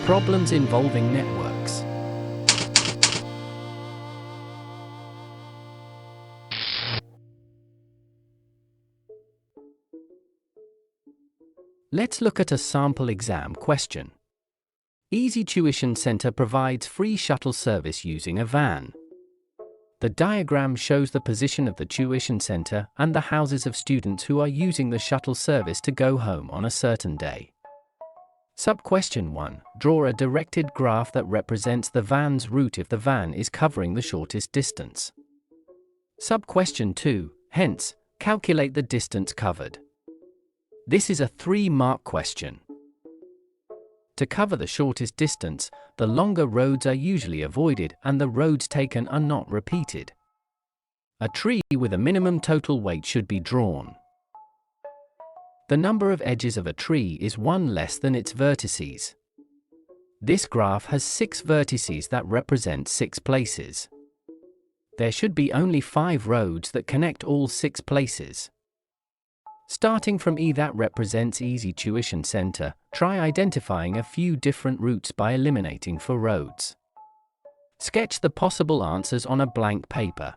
Problems involving networks. Let's look at a sample exam question. Easy Tuition Center provides free shuttle service using a van. The diagram shows the position of the tuition center and the houses of students who are using the shuttle service to go home on a certain day. Sub-question 1. Draw a directed graph that represents the van's route if the van is covering the shortest distance. Sub-question 2. Hence, calculate the distance covered. This is a 3-mark question. To cover the shortest distance, the longer roads are usually avoided and the roads taken are not repeated. A tree with a minimum total weight should be drawn. The number of edges of a tree is 1 less than its vertices. This graph has 6 vertices that represent 6 places. There should be only 5 roads that connect all 6 places. Starting from E that represents Easy Tuition Center, try identifying a few different routes by eliminating for roads. Sketch the possible answers on a blank paper.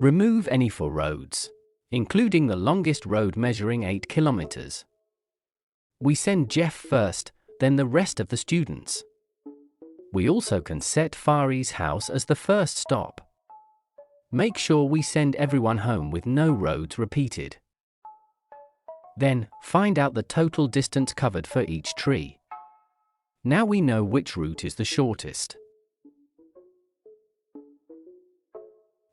Remove any for roads, including the longest road measuring 8 kilometers. We send Jeff first, then the rest of the students. We also can set Fari's house as the first stop. Make sure we send everyone home with no roads repeated. Then, find out the total distance covered for each tree. Now we know which route is the shortest.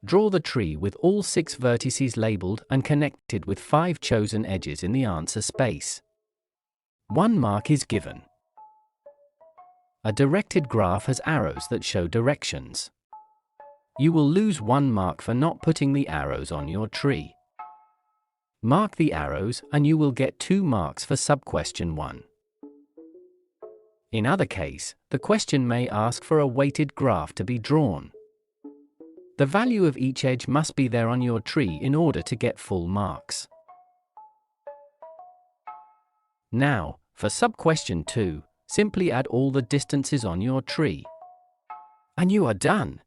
Draw the tree with all 6 vertices labeled and connected with 5 chosen edges in the answer space. 1 mark is given. A directed graph has arrows that show directions. You will lose 1 mark for not putting the arrows on your tree. Mark the arrows and you will get 2 marks for sub-question 1. In other case, the question may ask for a weighted graph to be drawn. The value of each edge must be there on your tree in order to get full marks. Now, for sub-question 2, simply add all the distances on your tree. And you are done!